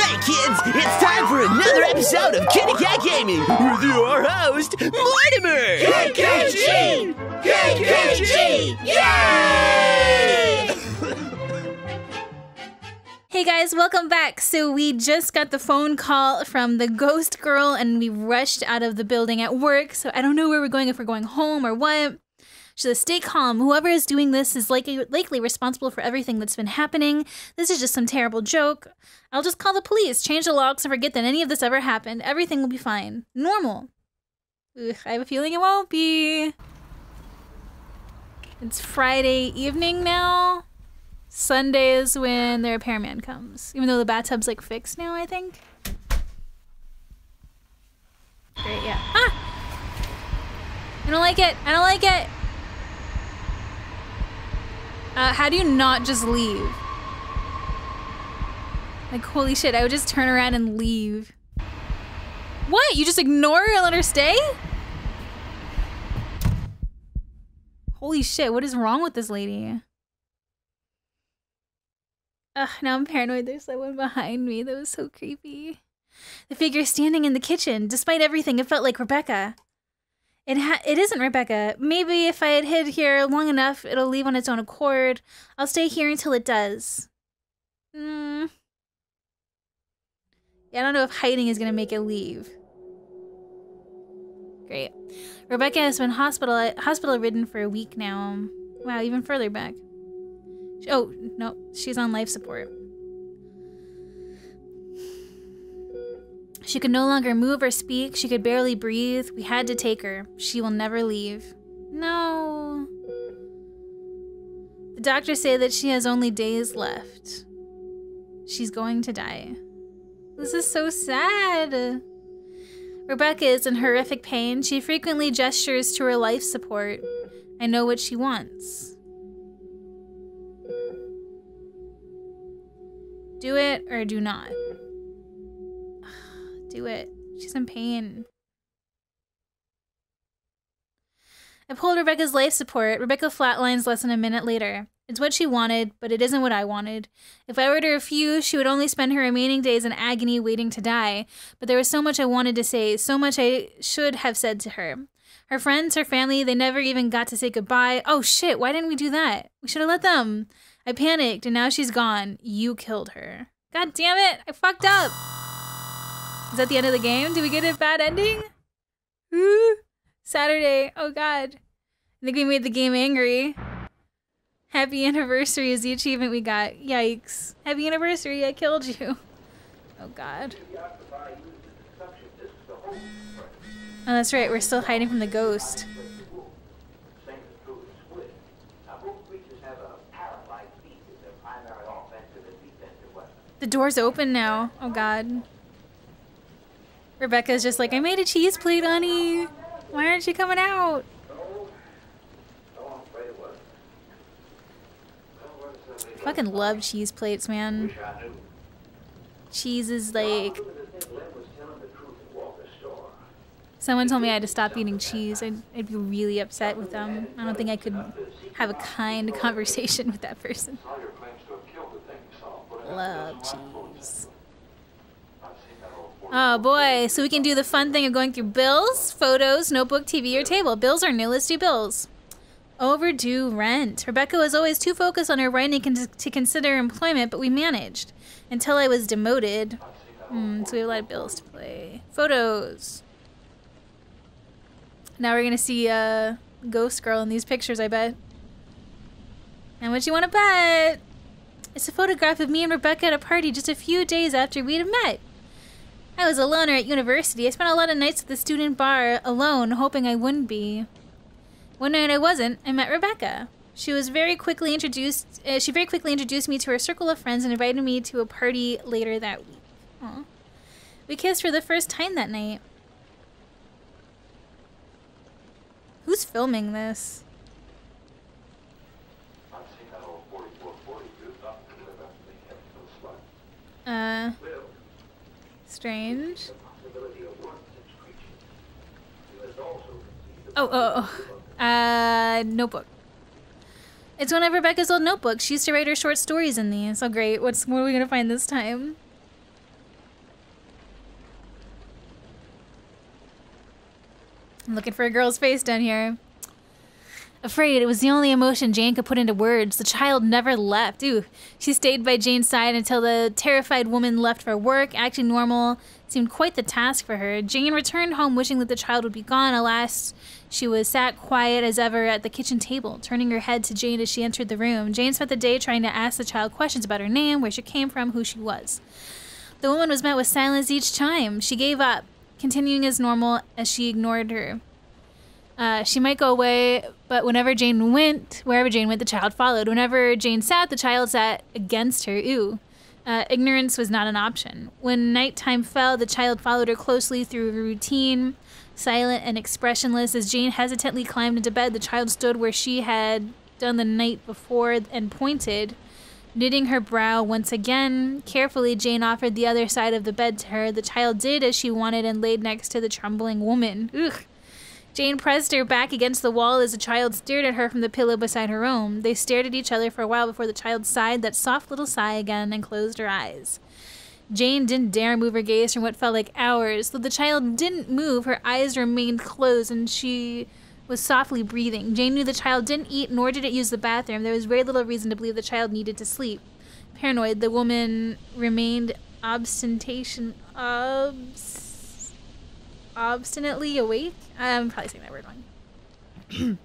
Alright kids, it's time for another episode of KittyKatGaming with your host, Mortimer! KKG! KKG! Yay! Hey guys, welcome back. So we just got the phone call from the ghost girl and we rushed out of the building at work. So I don't know where we're going, if we're going home or what. So stay calm. Whoever is doing this is likely responsible for everything that's been happening. This is just some terrible joke. I'll just call the police, change the logs, and forget that any of this ever happened. Everything will be fine. Normal. Ugh, I have a feeling it won't be. It's Friday evening now. Sunday is when the repairman comes. Even though the bathtub's like fixed now, I think. Great, yeah. Ah! I don't like it. I don't like it. How do you not just leave? Like, holy shit, I would just turn around and leave. What? You just ignore her and let her stay? Holy shit, what is wrong with this lady? Ugh, now I'm paranoid. There's someone behind me. That was so creepy. The figure standing in the kitchen. Despite everything, it felt like Rebecca. It isn't Rebecca. Maybe if I had hid here long enough, it'll leave on its own accord. I'll stay here until it does. Yeah, I don't know if hiding is gonna make it leave. Great. Rebecca has been hospital ridden for a week now. Wow, even further back. Oh, no, she's on life support. She could no longer move or speak. She could barely breathe. We had to take her. She will never leave. No. The doctors say that she has only days left. She's going to die. This is so sad. Rebecca is in horrific pain. She frequently gestures to her life support. I know what she wants. Do it or do not. Do it. She's in pain. I pulled Rebecca's life support. Rebecca flatlines less than a minute later. It's what she wanted, but it isn't what I wanted. If I were to refuse, she would only spend her remaining days in agony waiting to die. But there was so much I wanted to say, so much I should have said to her. Her friends, her family, they never even got to say goodbye. Oh shit, why didn't we do that? We should have let them. I panicked, and now she's gone. You killed her. God damn it, I fucked up. Is that the end of the game? Did we get a bad ending? Ooh, Saturday. Oh god. I think we made the game angry. Happy anniversary is the achievement we got. Yikes. Happy anniversary, I killed you. Oh god. Oh, that's right, we're still hiding from the ghost. The door's open now. Oh god. Rebecca's just like, I made a cheese plate, honey. Why aren't you coming out? I fucking love cheese plates, man. Cheese is like... Someone told me I had to stop eating cheese. I'd be really upset with them. I don't think I could have a kind conversation with that person. Love cheese. Oh boy, so we can do the fun thing of going through bills, photos, notebook, TV, or table. Bills are new, let's do bills. Overdue rent. Rebecca was always too focused on her writing to consider employment, but we managed. Until I was demoted. So we have a lot of bills to play. Photos. Now we're gonna see a ghost girl in these pictures, I bet. How much you wanna bet? It's a photograph of me and Rebecca at a party just a few days after we'd met. I was a loner at university. I spent a lot of nights at the student bar alone, hoping I wouldn't be. One night I wasn't. I met Rebecca. She very quickly introduced me to her circle of friends and invited me to a party later that week. Aww. We kissed for the first time that night. Who's filming this? Strange. Notebook. It's one of Rebecca's old notebooks. She used to write her short stories in these. Oh great, what are we gonna find this time? I'm looking for a girl's face down here. Afraid, it was the only emotion Jane could put into words. The child never left. Ooh. She stayed by Jane's side until the terrified woman left for work. Acting normal seemed quite the task for her. Jane returned home wishing that the child would be gone. Alas, she was sat quiet as ever at the kitchen table, turning her head to Jane as she entered the room. Jane spent the day trying to ask the child questions about her name, where she came from, who she was. The woman was met with silence each time. She gave up, continuing as normal as she ignored her. She might go away, but wherever Jane went, the child followed. Whenever Jane sat, the child sat against her. Ooh. Ignorance was not an option. When nighttime fell, the child followed her closely through a routine, silent and expressionless. As Jane hesitantly climbed into bed, the child stood where she had done the night before and pointed, knitting her brow once again. Carefully, Jane offered the other side of the bed to her. The child did as she wanted and laid next to the trembling woman. Ugh. Jane pressed her back against the wall as the child stared at her from the pillow beside her own. They stared at each other for a while before the child sighed that soft little sigh again and closed her eyes. Jane didn't dare move her gaze from what felt like hours. Though the child didn't move, her eyes remained closed and she was softly breathing. Jane knew the child didn't eat, nor did it use the bathroom. There was very little reason to believe the child needed to sleep. Paranoid, the woman remained obstinately awake. I'm probably saying that word wrong.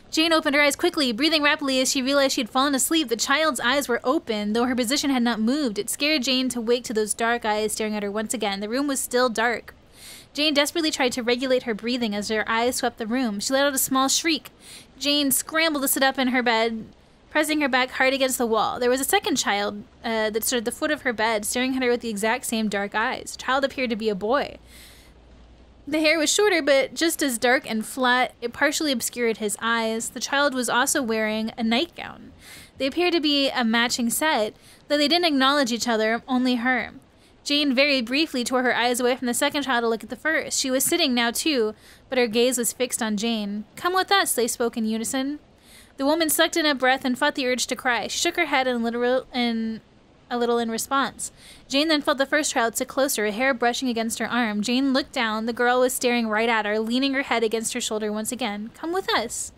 Jane opened her eyes quickly, breathing rapidly as she realized she had fallen asleep. The child's eyes were open, though her position had not moved. It scared Jane to wake to those dark eyes staring at her once again. The room was still dark. Jane desperately tried to regulate her breathing as her eyes swept the room. She let out a small shriek. Jane scrambled to sit up in her bed, pressing her back hard against the wall. There was a second child that stood at the foot of her bed, staring at her with the exact same dark eyes. The child appeared to be a boy. The hair was shorter, but just as dark and flat. It partially obscured his eyes. The child was also wearing a nightgown. They appeared to be a matching set, though they didn't acknowledge each other, only her. Jane very briefly tore her eyes away from the second child to look at the first. She was sitting now, too, but her gaze was fixed on Jane. "Come with us," they spoke in unison. The woman sucked in a breath and fought the urge to cry. She shook her head a little in response. Jane then felt the first child sit closer, her hair brushing against her arm. Jane looked down. The girl was staring right at her, leaning her head against her shoulder once again. "Come with us."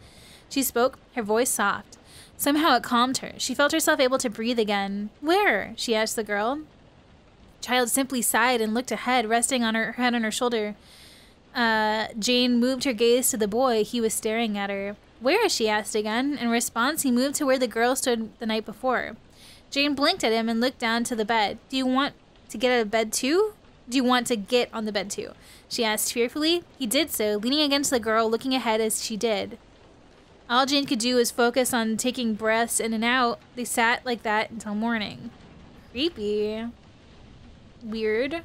She spoke, her voice soft. Somehow it calmed her. She felt herself able to breathe again. "Where?" she asked the girl. The child simply sighed and looked ahead, resting on her head on her shoulder. Jane moved her gaze to the boy. He was staring at her. "Where?" she asked again. In response, he moved to where the girl stood the night before. Jane blinked at him and looked down to the bed. "Do you want to get out of bed too? Do you want to get on the bed too?" she asked fearfully. He did so, leaning against the girl, looking ahead as she did. All Jane could do was focus on taking breaths in and out. They sat like that until morning. Creepy. Weird.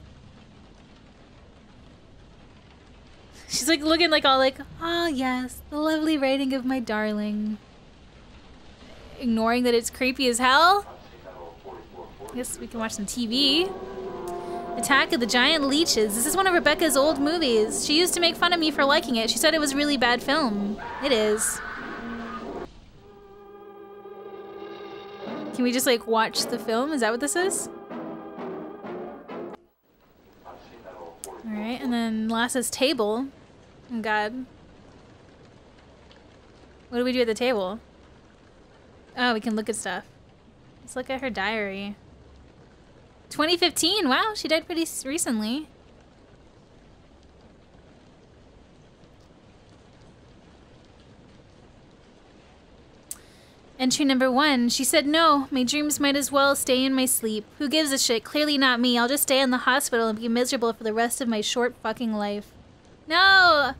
She's like looking like all like, "Oh yes, the lovely writing of my darling." Ignoring that it's creepy as hell. I guess we can watch some TV. Attack of the Giant Leeches. This is one of Rebecca's old movies. She used to make fun of me for liking it. She said it was a really bad film. It is. Can we just like watch the film? Is that what this is? Alright, and then last is table. Oh god. What do we do at the table? Oh, we can look at stuff. Let's look at her diary. 2015, wow, she died pretty recently. Entry number 1, she said no, my dreams might as well stay in my sleep. Who gives a shit? Clearly not me. I'll just stay in the hospital and be miserable for the rest of my short fucking life. No!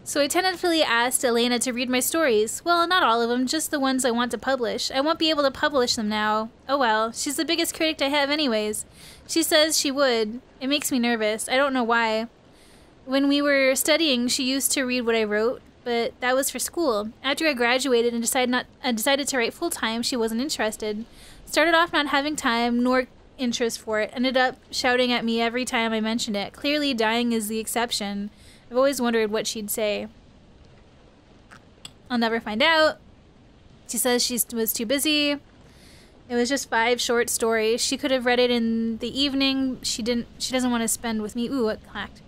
So I tentatively asked Elena to read my stories. Well, not all of them, just the ones I want to publish. I won't be able to publish them now. Oh well, she's the biggest critic I have anyways. She says she would. It makes me nervous. I don't know why. When we were studying, she used to read what I wrote, but that was for school. After I graduated and decided to write full-time, she wasn't interested. Started off not having time nor interest for it. Ended up shouting at me every time I mentioned it. Clearly, dying is the exception. I've always wondered what she'd say. I'll never find out. She says she was too busy. It was just 5 short stories. She could have read it in the evening. She doesn't want to spend with me. Ooh, it clacked.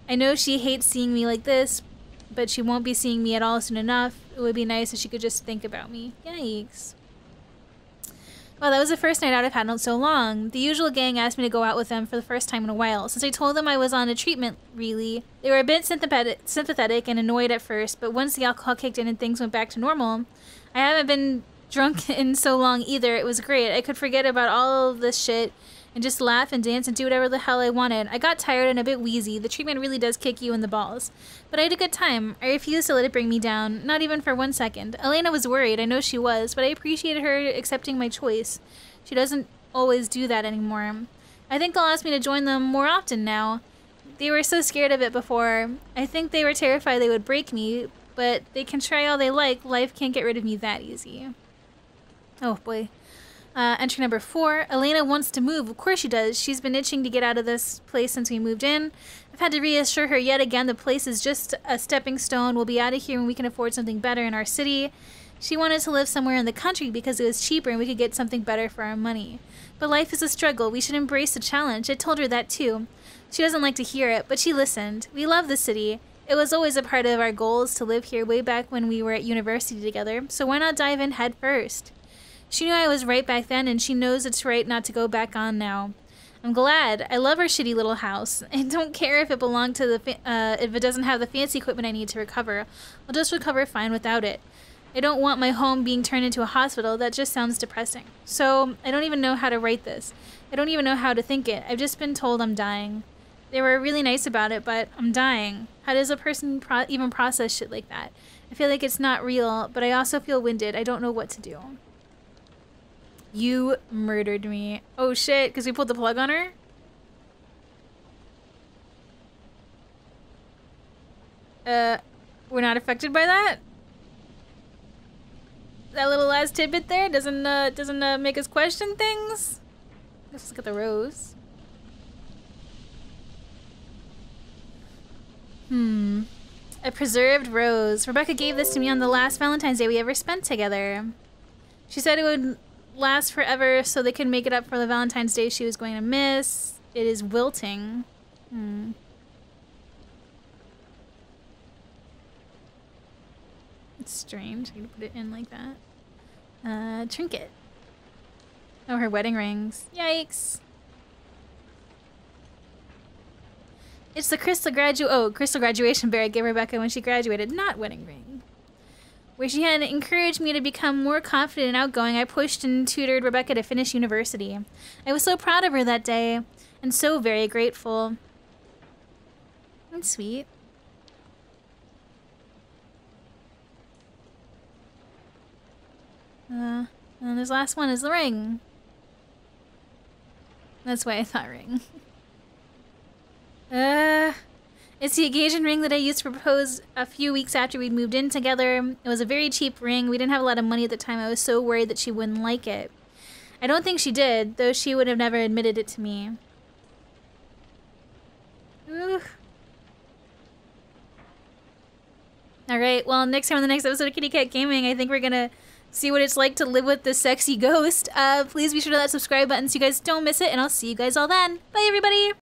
I know she hates seeing me like this, but she won't be seeing me at all soon enough. It would be nice if she could just think about me. Yikes. Well, that was the first night out I've had in so long. The usual gang asked me to go out with them for the first time in a while. Since I told them I was on a treatment, really, they were a bit sympathetic and annoyed at first, but once the alcohol kicked in and things went back to normal, I haven't been drunk in so long either. It was great. I could forget about all of this shit and just laugh and dance and do whatever the hell I wanted. I got tired and a bit wheezy. The treatment really does kick you in the balls. But I had a good time. I refused to let it bring me down, not even for 1 second. Elena was worried. I know she was, but I appreciated her accepting my choice. She doesn't always do that anymore. I think they'll ask me to join them more often now. They were so scared of it before. I think they were terrified they would break me, but they can try all they like. Life can't get rid of me that easy. Oh boy. Entry number 4. Elena wants to move. Of course she does. She's been itching to get out of this place since we moved in. I've had to reassure her yet again the place is just a stepping stone. We'll be out of here when we can afford something better in our city. She wanted to live somewhere in the country because it was cheaper and we could get something better for our money. But life is a struggle. We should embrace the challenge. I told her that too. She doesn't like to hear it, but she listened. We love the city. It was always a part of our goals to live here way back when we were at university together, so why not dive in head first? She knew I was right back then, and she knows it's right not to go back on now. I'm glad. I love our shitty little house. I don't care if it belonged to if it doesn't have the fancy equipment I need to recover. I'll just recover fine without it. I don't want my home being turned into a hospital. That just sounds depressing. So, I don't even know how to write this. I don't even know how to think it. I've just been told I'm dying. They were really nice about it, but I'm dying. How does a person even process shit like that? I feel like it's not real, but I also feel winded. I don't know what to do. You murdered me. Oh shit, because we pulled the plug on her? We're not affected by that? That little last tidbit there doesn't make us question things? Let's look at the rose. A preserved rose. Rebecca gave this to me on the last Valentine's Day we ever spent together. She said it would last forever so they could make it up for the Valentine's Day she was going to miss. It is wilting. It's strange. I can put it in like that. Trinket. Oh, her wedding rings. Yikes. It's the crystal graduation bear I gave Rebecca when she graduated, not wedding ring. Where she had encouraged me to become more confident and outgoing, I pushed and tutored Rebecca to finish university. I was so proud of her that day, and so very grateful. That's sweet. And this last one is the ring. That's why I thought ring. It's the engagement ring that I used to propose a few weeks after we'd moved in together. It was a very cheap ring. We didn't have a lot of money at the time. I was so worried that she wouldn't like it. I don't think she did, though she would have never admitted it to me. Alright, well, next time on the next episode of Kitty Cat Gaming, I think we're gonna see what it's like to live with this sexy ghost. Please be sure to hit that subscribe button so you guys don't miss it, and I'll see you guys all then. Bye, everybody!